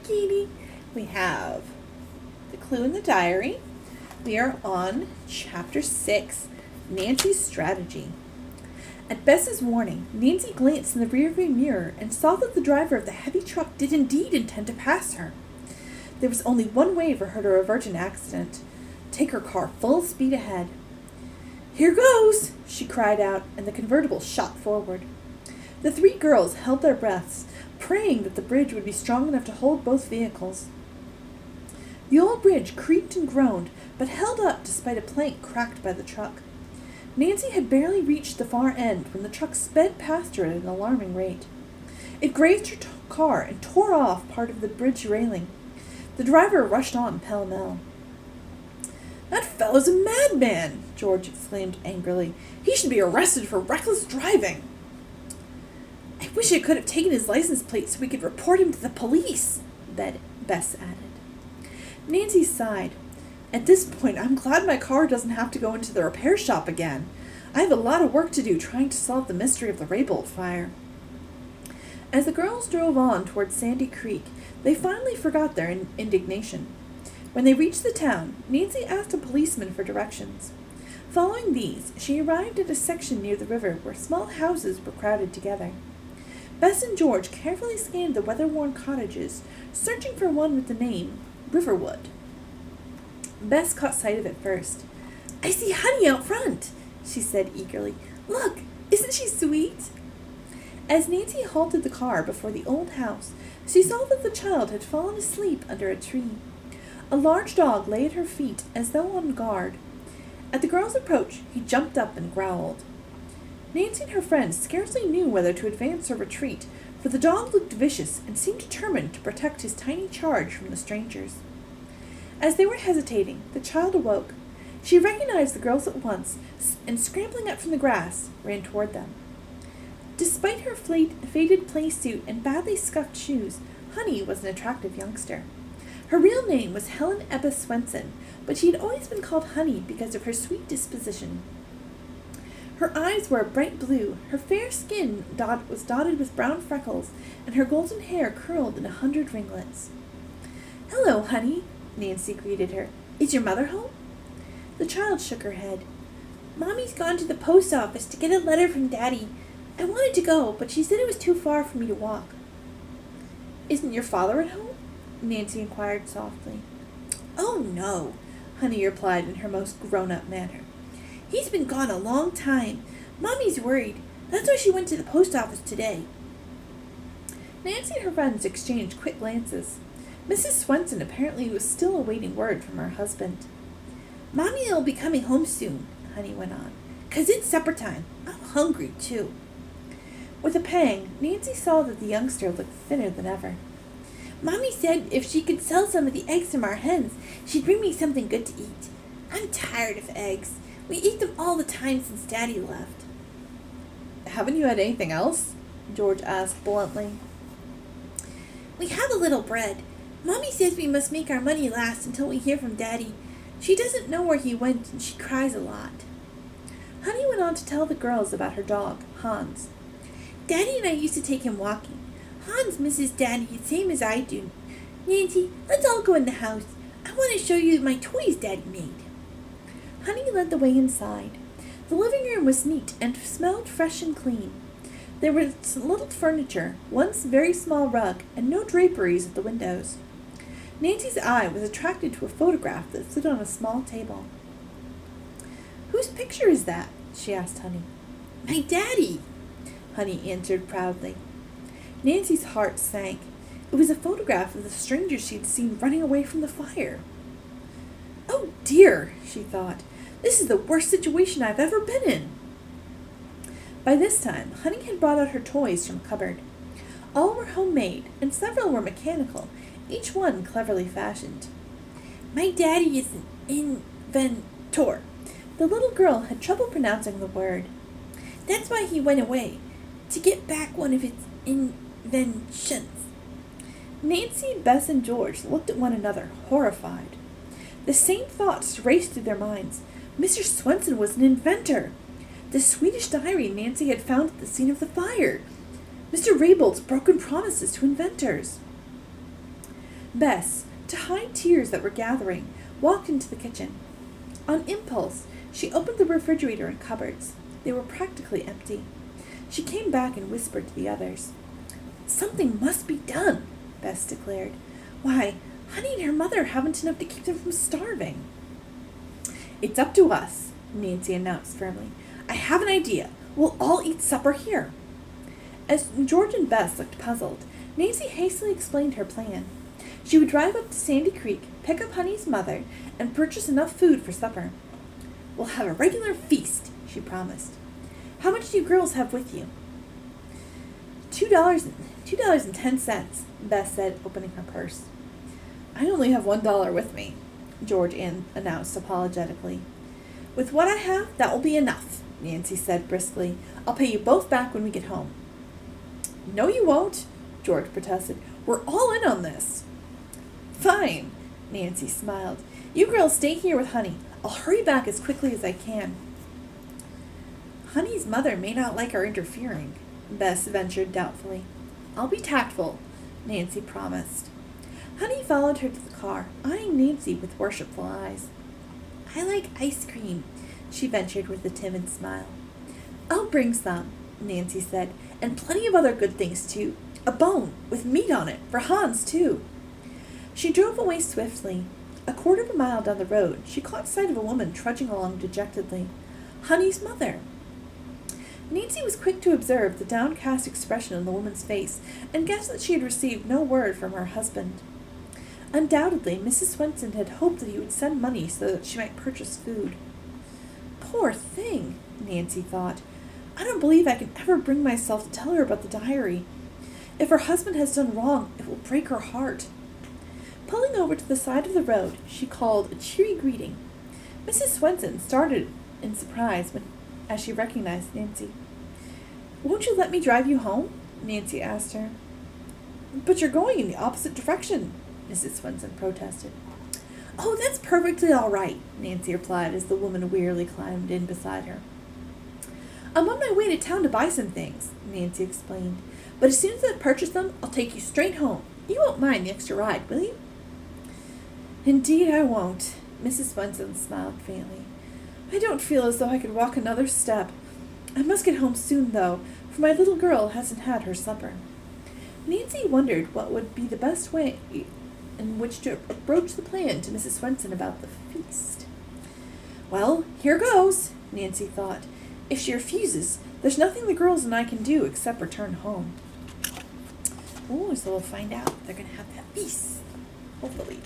Katie. We have the clue in the diary. We are on Chapter 6, Nancy's Strategy. At Bess's warning, Nancy glanced in the rearview mirror and saw that the driver of the heavy truck did indeed intend to pass her. There was only one way for her to avert an accident: take her car full speed ahead. "Here goes!" she cried out, and the convertible shot forward. The three girls held their breaths, praying that the bridge would be strong enough to hold both vehicles. The old bridge creaked and groaned, but held up despite a plank cracked by the truck. Nancy had barely reached the far end when the truck sped past her at an alarming rate. It grazed her car and tore off part of the bridge railing. The driver rushed on pell-mell. "That fellow's a madman!" George exclaimed angrily. "He should be arrested for reckless driving." "I wish I could have taken his license plate so we could report him to the police," Bess added. Nancy sighed. "At this point, I'm glad my car doesn't have to go into the repair shop again. I have a lot of work to do trying to solve the mystery of the Raybould fire." As the girls drove on toward Sandy Creek, they finally forgot their indignation. When they reached the town, Nancy asked a policeman for directions. Following these, she arrived at a section near the river where small houses were crowded together. Bess and George carefully scanned the weather-worn cottages, searching for one with the name Riverwood. Bess caught sight of it first. "I see Honey out front," she said eagerly. "Look, isn't she sweet?" As Nancy halted the car before the old house, she saw that the child had fallen asleep under a tree. A large dog lay at her feet as though on guard. At the girl's approach, he jumped up and growled. Nancy and her friends scarcely knew whether to advance or retreat, for the dog looked vicious and seemed determined to protect his tiny charge from the strangers. As they were hesitating, the child awoke. She recognized the girls at once, and scrambling up from the grass, ran toward them. Despite her faded play suit and badly scuffed shoes, Honey was an attractive youngster. Her real name was Helen Ebba Swenson, but she had always been called Honey because of her sweet disposition. Her eyes were a bright blue, her fair skin was dotted with brown freckles, and her golden hair curled in 100 ringlets. "Hello, Honey," Nancy greeted her. "Is your mother home?" The child shook her head. "Mommy's gone to the post office to get a letter from Daddy. I wanted to go, but she said it was too far for me to walk." "Isn't your father at home?" Nancy inquired softly. "Oh, no," Honey replied in her most grown-up manner. "He's been gone a long time. Mommy's worried. That's why she went to the post office today." Nancy and her friends exchanged quick glances. Mrs. Swenson apparently was still awaiting word from her husband. "Mommy will be coming home soon," Honey went on, "'cause it's supper time. I'm hungry, too." With a pang, Nancy saw that the youngster looked thinner than ever. "Mommy said if she could sell some of the eggs from our hens, she'd bring me something good to eat. I'm tired of eggs. We eat them all the time since Daddy left." "Haven't you had anything else?" George asked bluntly. "We have a little bread. Mommy says we must make our money last until we hear from Daddy. She doesn't know where he went, and she cries a lot." Honey went on to tell the girls about her dog, Hans. "Daddy and I used to take him walking. Hans misses Daddy the same as I do. Nancy, let's all go in the house. I want to show you my toys Daddy made." Honey led the way inside. The living room was neat and smelled fresh and clean. There was little furniture, one very small rug, and no draperies at the windows. Nancy's eye was attracted to a photograph that stood on a small table. "Whose picture is that?" she asked Honey. "My Daddy," Honey answered proudly. Nancy's heart sank. It was a photograph of the stranger she had seen running away from the fire. "Oh dear," she thought. "This is the worst situation I've ever been in." By this time, Honey had brought out her toys from a cupboard. All were homemade, and several were mechanical, each one cleverly fashioned. "My Daddy is an inventor." The little girl had trouble pronouncing the word. "That's why he went away, to get back one of his inventions." Nancy, Bess, and George looked at one another, horrified. The same thoughts raced through their minds. Mr. Swenson was an inventor. The Swedish diary Nancy had found at the scene of the fire. Mr. Raybould's broken promises to inventors. Bess, to hide tears that were gathering, walked into the kitchen. On impulse, she opened the refrigerator and cupboards. They were practically empty. She came back and whispered to the others. "Something must be done," Bess declared. "Why, Honey and her mother haven't enough to keep them from starving." "It's up to us," Nancy announced firmly. "I have an idea. We'll all eat supper here." As George and Bess looked puzzled, Nancy hastily explained her plan. She would drive up to Sandy Creek, pick up Honey's mother, and purchase enough food for supper. "We'll have a regular feast," she promised. "How much do you girls have with you?" $2.10, Bess said, opening her purse. "I only have $1 with me," George announced apologetically. "With what I have, that will be enough," Nancy said briskly. "I'll pay you both back when we get home." "No, you won't," George protested. "We're all in on this." "Fine," Nancy smiled. "You girls stay here with Honey. I'll hurry back as quickly as I can." "Honey's mother may not like our interfering," Bess ventured doubtfully. "I'll be tactful," Nancy promised. Honey followed her to the car, eyeing Nancy with worshipful eyes. "I like ice cream," she ventured with a timid smile. "I'll bring some," Nancy said, "and plenty of other good things, too. A bone, with meat on it, for Hans, too." She drove away swiftly. A quarter of a mile down the road, she caught sight of a woman trudging along dejectedly. Honey's mother. Nancy was quick to observe the downcast expression on the woman's face, and guessed that she had received no word from her husband. Undoubtedly, Mrs. Swenson had hoped that he would send money so that she might purchase food. "Poor thing," Nancy thought. "I don't believe I can ever bring myself to tell her about the diary. If her husband has done wrong, it will break her heart." Pulling over to the side of the road, she called a cheery greeting. Mrs. Swenson started in surprise as she recognized Nancy. "Won't you let me drive you home?" Nancy asked her. "But you're going in the opposite direction," Mrs. Swenson protested. "Oh, that's perfectly all right," Nancy replied as the woman wearily climbed in beside her. "I'm on my way to town to buy some things," Nancy explained. "But as soon as I've purchased them, I'll take you straight home. You won't mind the extra ride, will you?" "Indeed I won't," Mrs. Swenson smiled faintly. "I don't feel as though I could walk another step. I must get home soon, though, for my little girl hasn't had her supper." Nancy wondered what would be the best way in which to approach the plan to Mrs. Swenson about the feast. "Well, here goes," Nancy thought. "If she refuses, there's nothing the girls and I can do except return home." Oh, so we'll find out. They're going to have that feast, hopefully.